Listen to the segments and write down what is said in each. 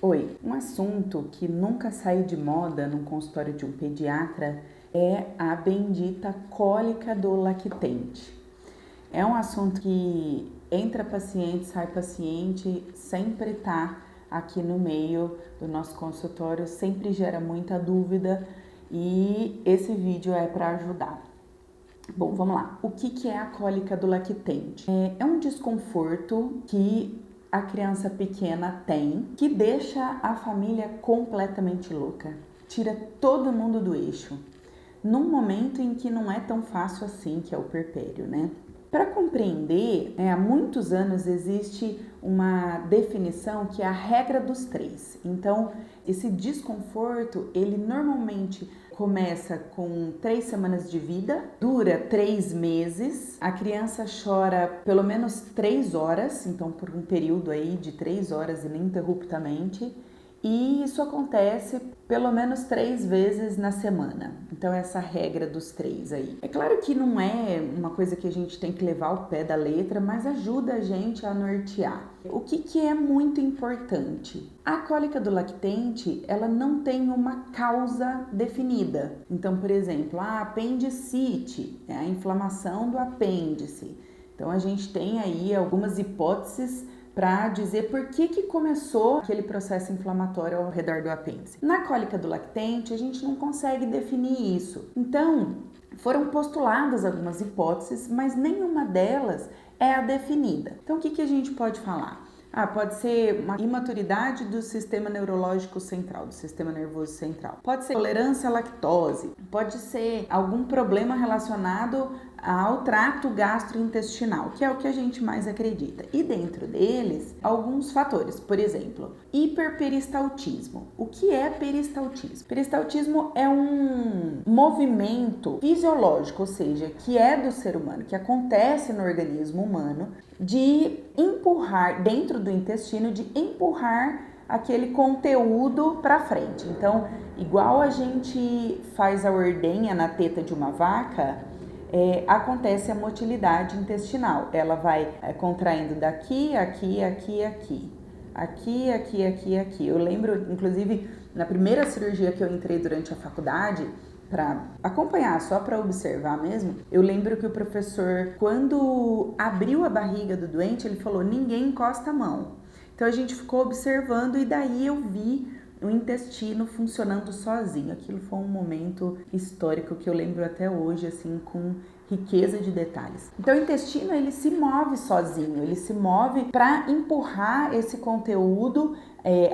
Oi, um assunto que nunca sai de moda no consultório de um pediatra é a bendita cólica do lactente. É um assunto que entra paciente, sai paciente, sempre tá aqui no meio do nosso consultório, sempre gera muita dúvida e esse vídeo é para ajudar. Bom, vamos lá. O que é a cólica do lactente? É um desconforto que a criança pequena tem, que deixa a família completamente louca, tira todo mundo do eixo, num momento em que não é tão fácil assim, que é o puerpério, né? Para compreender, há muitos anos existe uma definição que é a regra dos 3. Então, esse desconforto, ele normalmente começa com 3 semanas de vida, dura 3 meses, a criança chora pelo menos 3 horas, então por um período aí de 3 horas ininterruptamente, e isso acontece pelo menos 3 vezes na semana. Então essa regra dos 3 aí. É claro que não é uma coisa que a gente tem que levar ao pé da letra, mas ajuda a gente a nortear. O que é muito importante? A cólica do lactente, ela não tem uma causa definida. Então, por exemplo, a apendicite, é a inflamação do apêndice. Então a gente tem aí algumas hipóteses para dizer por que começou aquele processo inflamatório ao redor do apêndice. Na cólica do lactente, a gente não consegue definir isso. Então, foram postuladas algumas hipóteses, mas nenhuma delas é a definida. Então, o que a gente pode falar? Pode ser uma imaturidade do sistema neurológico central, do sistema nervoso central. Pode ser tolerância à lactose, pode ser algum problema relacionado ao trato gastrointestinal, que é o que a gente mais acredita. E dentro deles, alguns fatores, por exemplo, hiperperistaltismo. O que é peristaltismo? Peristaltismo é um movimento fisiológico, ou seja, que é do ser humano, que acontece no organismo humano, de empurrar, dentro do intestino, de empurrar aquele conteúdo para frente. Então, igual a gente faz a ordenha na teta de uma vaca, acontece a motilidade intestinal. Ela vai contraindo daqui, aqui, aqui, aqui. Aqui, aqui, aqui, aqui. Eu lembro, inclusive, na primeira cirurgia que eu entrei durante a faculdade, para acompanhar, só para observar mesmo, eu lembro que o professor, quando abriu a barriga do doente, ele falou: ninguém encosta a mão. Então a gente ficou observando e daí eu vi o intestino funcionando sozinho. Aquilo foi um momento histórico que eu lembro até hoje, assim, com riqueza de detalhes. Então o intestino, ele se move sozinho, ele se move para empurrar esse conteúdo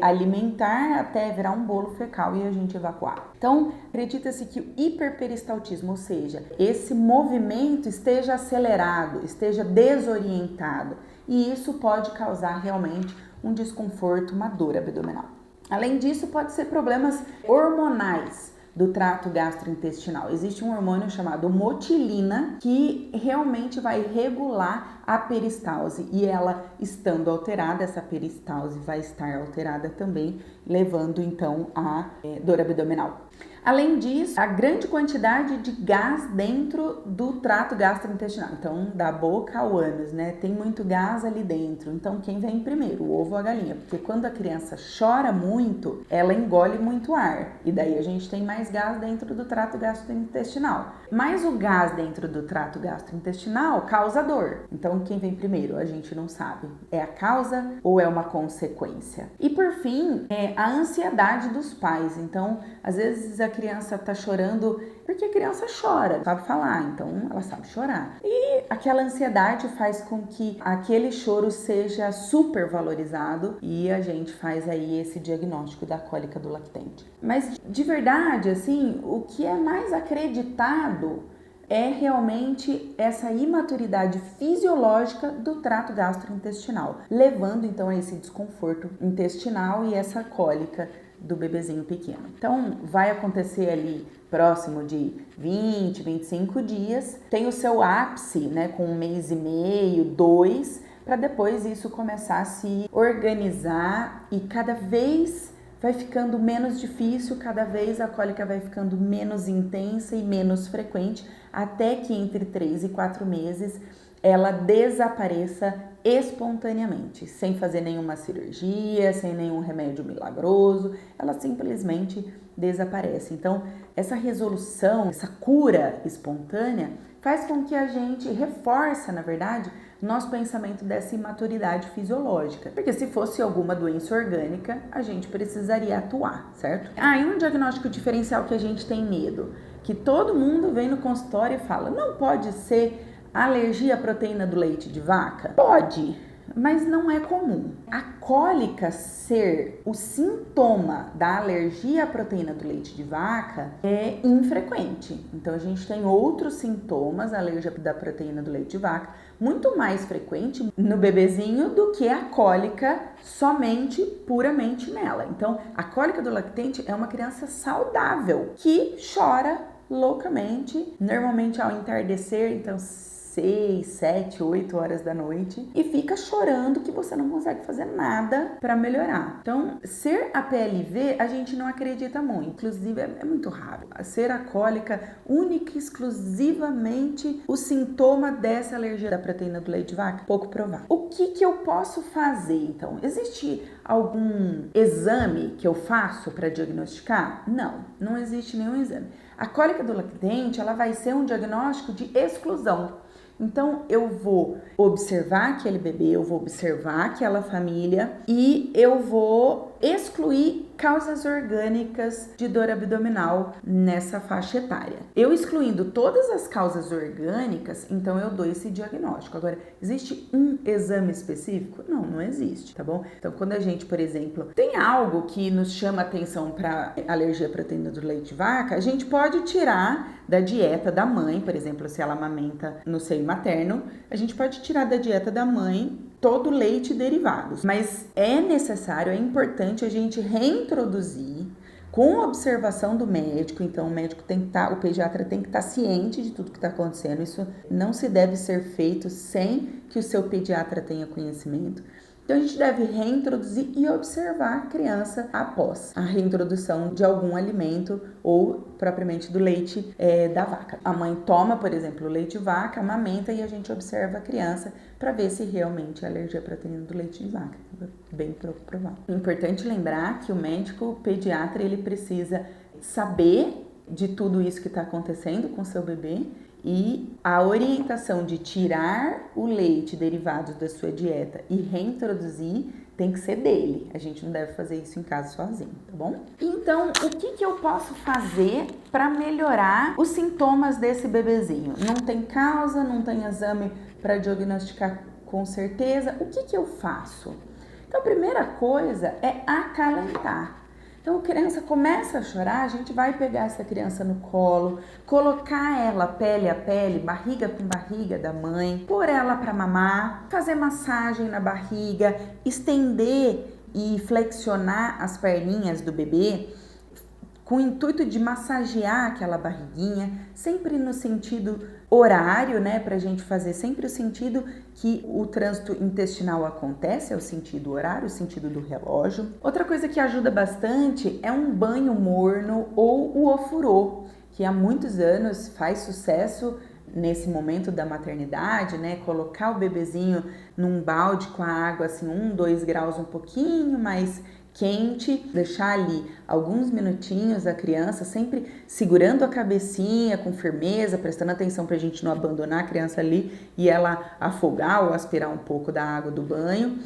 alimentar até virar um bolo fecal e a gente evacuar. Então, acredita-se que o hiperperistaltismo, ou seja, esse movimento esteja acelerado, esteja desorientado, e isso pode causar realmente um desconforto, uma dor abdominal. Além disso, pode ser problemas hormonais do trato gastrointestinal. Existe um hormônio chamado motilina que realmente vai regular a peristalse e ela estando alterada, essa peristalse vai estar alterada também, levando então a dor abdominal. Além disso, a grande quantidade de gás dentro do trato gastrointestinal, então da boca ao ânus, né? Tem muito gás ali dentro. Então quem vem primeiro, o ovo ou a galinha? Porque quando a criança chora muito, ela engole muito ar e daí a gente tem mais gás dentro do trato gastrointestinal. Mas o gás dentro do trato gastrointestinal causa dor. Então quem vem primeiro? A gente não sabe. É a causa ou é uma consequência? E por fim, a ansiedade dos pais. Então, às vezes a criança tá chorando porque a criança chora, sabe falar, então ela sabe chorar. E aquela ansiedade faz com que aquele choro seja super valorizado e a gente faz aí esse diagnóstico da cólica do lactente. Mas de verdade, assim, o que é mais acreditado é realmente essa imaturidade fisiológica do trato gastrointestinal, levando então a esse desconforto intestinal e essa cólica do bebezinho pequeno. Então, vai acontecer ali próximo de 20, 25 dias, tem o seu ápice, né, com 1 mês e meio, 2, para depois isso começar a se organizar e cada vez vai ficando menos difícil, cada vez a cólica vai ficando menos intensa e menos frequente, até que entre 3 e 4 meses ela desapareça espontaneamente, sem fazer nenhuma cirurgia, sem nenhum remédio milagroso, ela simplesmente desaparece. Então, essa resolução, essa cura espontânea faz com que a gente reforça, na verdade, nosso pensamento dessa imaturidade fisiológica. Porque se fosse alguma doença orgânica, a gente precisaria atuar, certo? E um diagnóstico diferencial que a gente tem medo, que todo mundo vem no consultório e fala, não pode ser alergia à proteína do leite de vaca? Pode, mas não é comum. A cólica ser o sintoma da alergia à proteína do leite de vaca é infrequente. Então a gente tem outros sintomas, a alergia da proteína do leite de vaca, muito mais frequente no bebezinho do que a cólica somente, puramente nela. Então a cólica do lactente é uma criança saudável que chora loucamente, normalmente ao entardecer, então 6, 7, 8 horas da noite e fica chorando que você não consegue fazer nada para melhorar. Então, ser a PLV a gente não acredita muito, inclusive é muito raro. Ser a cólica única e exclusivamente o sintoma dessa alergia da proteína do leite de vaca, pouco provável. O que eu posso fazer então? Existe algum exame que eu faço para diagnosticar? Não existe nenhum exame. A cólica do lactente, ela vai ser um diagnóstico de exclusão. Então, eu vou observar aquele bebê, eu vou observar aquela família e eu vou excluir causas orgânicas de dor abdominal nessa faixa etária. Eu excluindo todas as causas orgânicas, então eu dou esse diagnóstico. Agora, existe um exame específico? Não existe, tá bom? Então, quando a gente, por exemplo, tem algo que nos chama atenção para alergia à proteína do leite de vaca, a gente pode tirar da dieta da mãe, por exemplo, se ela amamenta no seio materno, a gente pode tirar da dieta da mãe todo leite e derivados, mas é necessário, é importante a gente reintroduzir com observação do médico. Então o médico tem que estar, o pediatra tem que estar ciente de tudo que está acontecendo. Isso não se deve ser feito sem que o seu pediatra tenha conhecimento. Então a gente deve reintroduzir e observar a criança após a reintrodução de algum alimento ou propriamente do leite da vaca. A mãe toma, por exemplo, o leite de vaca, amamenta e a gente observa a criança para ver se realmente é alergia à proteína do leite de vaca. Bem provável. É importante lembrar que o médico, o pediatra, ele precisa saber de tudo isso que está acontecendo com o seu bebê. E a orientação de tirar o leite derivados da sua dieta e reintroduzir tem que ser dele. A gente não deve fazer isso em casa sozinho, tá bom? Então, o que eu posso fazer para melhorar os sintomas desse bebezinho? Não tem causa, não tem exame para diagnosticar com certeza. O que eu faço? Então, a primeira coisa é acalentar. Então, a criança começa a chorar, a gente vai pegar essa criança no colo, colocar ela pele a pele, barriga com barriga da mãe, pôr ela para mamar, fazer massagem na barriga, estender e flexionar as perninhas do bebê, com o intuito de massagear aquela barriguinha, sempre no sentido horário, né, pra gente fazer sempre o sentido que o trânsito intestinal acontece, é o sentido horário, o sentido do relógio. Outra coisa que ajuda bastante é um banho morno ou o ofurô, que há muitos anos faz sucesso nesse momento da maternidade, né, colocar o bebezinho num balde com a água assim 1, 2 graus um pouquinho mais quente, deixar ali alguns minutinhos a criança, sempre segurando a cabecinha com firmeza, prestando atenção pra gente não abandonar a criança ali e ela afogar ou aspirar um pouco da água do banho.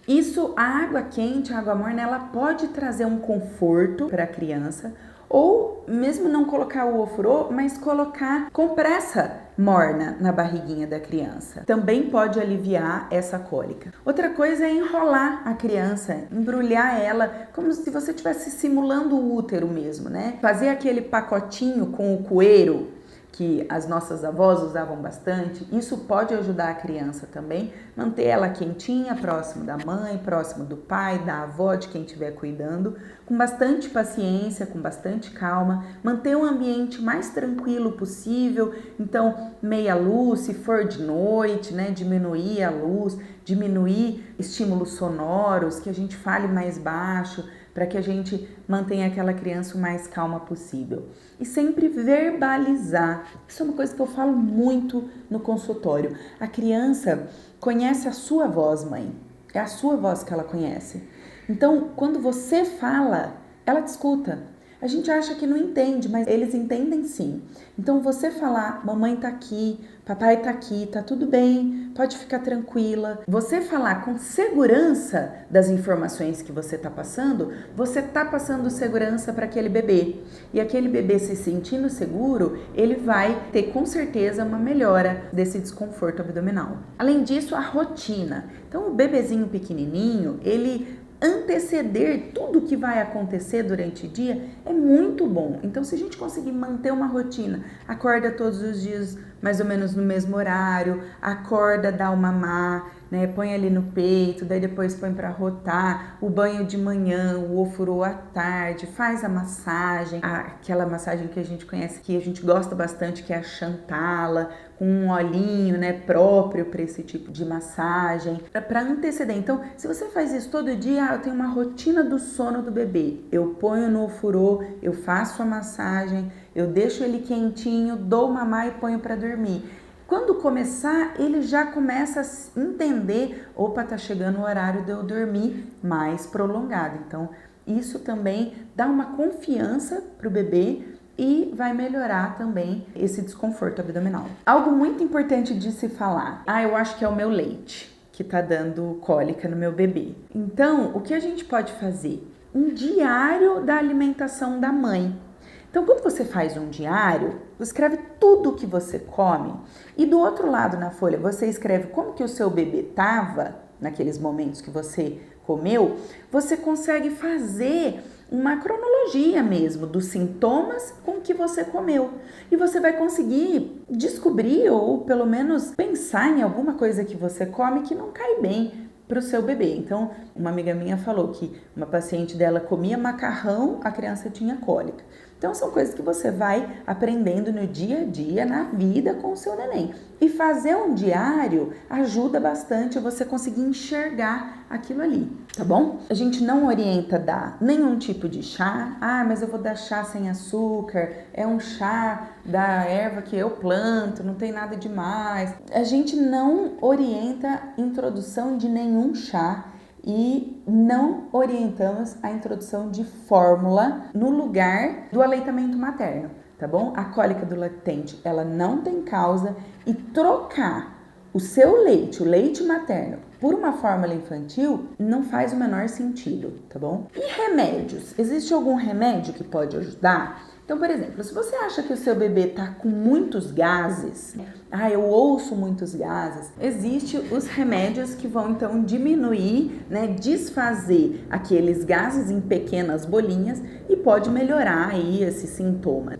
Isso, a água quente, a água morna, ela pode trazer um conforto para a criança, ou mesmo não colocar o ofurô, mas colocar compressa morna na barriguinha da criança. Também pode aliviar essa cólica. Outra coisa é enrolar a criança, embrulhar ela, como se você estivesse simulando o útero mesmo, né? Fazer aquele pacotinho com o coeiro, que as nossas avós usavam bastante, isso pode ajudar a criança também, manter ela quentinha, próximo da mãe, próximo do pai, da avó, de quem estiver cuidando, com bastante paciência, com bastante calma, manter um ambiente mais tranquilo possível, então meia luz, se for de noite, né, diminuir a luz, diminuir estímulos sonoros, que a gente fale mais baixo, para que a gente mantenha aquela criança o mais calma possível. E sempre verbalizar. Isso é uma coisa que eu falo muito no consultório. A criança conhece a sua voz, mãe. É a sua voz que ela conhece. Então, quando você fala, ela te escuta. A gente acha que não entende, mas eles entendem sim. Então, você falar, mamãe tá aqui, papai tá aqui, tá tudo bem, pode ficar tranquila. Você falar com segurança das informações que você tá passando, você tá passando segurança para aquele bebê. E aquele bebê se sentindo seguro, ele vai ter com certeza uma melhora desse desconforto abdominal. Além disso, a rotina. Então, o bebezinho pequenininho, ele anteceder tudo que vai acontecer durante o dia é muito bom. Então, se a gente conseguir manter uma rotina, acorda todos os dias mais ou menos no mesmo horário, acorda, dá o mamar, né, põe ali no peito, daí depois põe para rotar, o banho de manhã, o ofurô à tarde, faz a massagem, aquela massagem que a gente conhece, que a gente gosta bastante, que é a Chantala, com um olhinho, né, próprio para esse tipo de massagem, para anteceder. Então, se você faz isso todo dia, eu tenho uma rotina do sono do bebê, eu ponho no ofurô, eu faço a massagem, eu deixo ele quentinho, dou mamar e ponho para dormir. Quando começar, ele já começa a entender, opa, tá chegando o horário de eu dormir mais prolongado. Então, isso também dá uma confiança pro bebê e vai melhorar também esse desconforto abdominal. Algo muito importante de se falar. Eu acho que é o meu leite que tá dando cólica no meu bebê. Então, o que a gente pode fazer? Um diário da alimentação da mãe. Então, quando você faz um diário, você escreve tudo o que você come e do outro lado na folha você escreve como que o seu bebê estava naqueles momentos que você comeu, você consegue fazer uma cronologia mesmo dos sintomas com que você comeu. E você vai conseguir descobrir ou pelo menos pensar em alguma coisa que você come que não cai bem para o seu bebê. Então, uma amiga minha falou que uma paciente dela comia macarrão, a criança tinha cólica. Então, são coisas que você vai aprendendo no dia a dia, na vida com o seu neném. E fazer um diário ajuda bastante a você conseguir enxergar aquilo ali, tá bom? A gente não orienta dar nenhum tipo de chá. Mas eu vou dar chá sem açúcar, é um chá da erva que eu planto, não tem nada demais. A gente não orienta a introdução de nenhum chá e não orientamos a introdução de fórmula no lugar do aleitamento materno, tá bom? A cólica do lactente, ela não tem causa e trocar o seu leite, o leite materno, por uma fórmula infantil não faz o menor sentido, tá bom? E remédios? Existe algum remédio que pode ajudar? Então, por exemplo, se você acha que o seu bebê tá com muitos gases, eu ouço muitos gases, existem os remédios que vão então diminuir, né, desfazer aqueles gases em pequenas bolinhas e pode melhorar aí esse sintoma.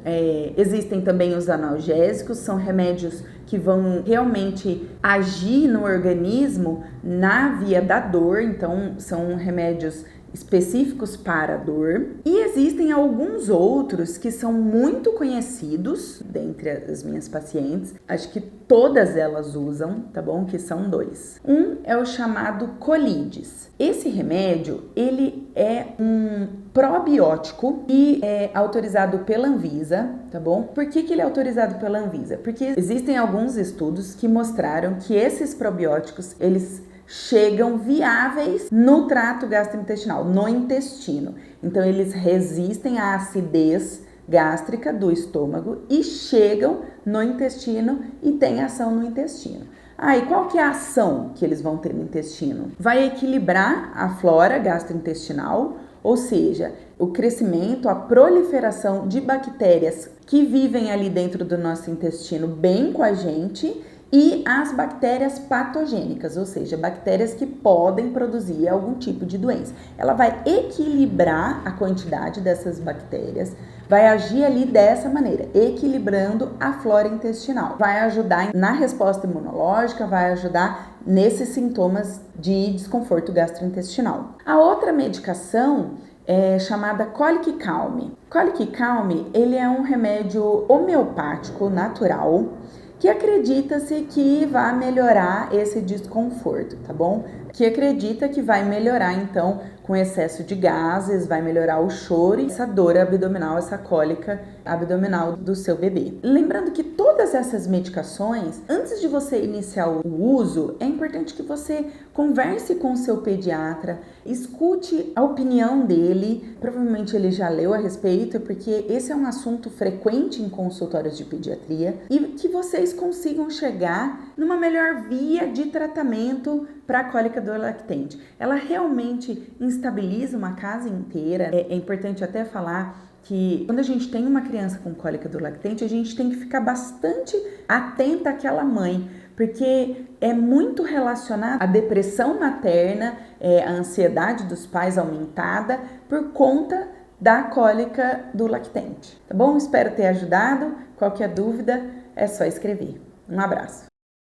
Existem também os analgésicos, são remédios que vão realmente agir no organismo na via da dor, então são remédios específicos para a dor. E existem alguns outros que são muito conhecidos dentre as minhas pacientes, acho que todas elas usam, tá bom? Que são 2. Um é o chamado Colides. Esse remédio, ele é um probiótico e é autorizado pela Anvisa, tá bom? Por que ele é autorizado pela Anvisa? Porque existem alguns estudos que mostraram que esses probióticos, eles chegam viáveis no trato gastrointestinal, no intestino. Então, eles resistem à acidez gástrica do estômago e chegam no intestino e têm ação no intestino. E qual que é a ação que eles vão ter no intestino? Vai equilibrar a flora gastrointestinal, ou seja, o crescimento, a proliferação de bactérias que vivem ali dentro do nosso intestino bem com a gente, e as bactérias patogênicas, ou seja, bactérias que podem produzir algum tipo de doença. Ela vai equilibrar a quantidade dessas bactérias, vai agir ali dessa maneira, equilibrando a flora intestinal. Vai ajudar na resposta imunológica, vai ajudar nesses sintomas de desconforto gastrointestinal. A outra medicação é chamada Colic Calm. Colic Calm, ele é um remédio homeopático natural que acredita-se que vai melhorar esse desconforto, tá bom? que acredita que vai melhorar então com excesso de gases, vai melhorar o choro e essa dor abdominal, essa cólica abdominal do seu bebê. Lembrando que todas essas medicações, antes de você iniciar o uso, é importante que você converse com o seu pediatra, escute a opinião dele, provavelmente ele já leu a respeito, porque esse é um assunto frequente em consultórios de pediatria, e que vocês consigam chegar numa melhor via de tratamento para a cólica do lactente. Ela realmente instabiliza uma casa inteira. É importante até falar que quando a gente tem uma criança com cólica do lactente, a gente tem que ficar bastante atenta àquela mãe, porque é muito relacionado à depressão materna, a ansiedade dos pais aumentada por conta da cólica do lactente. Tá bom? Espero ter ajudado. Qualquer dúvida é só escrever. Um abraço.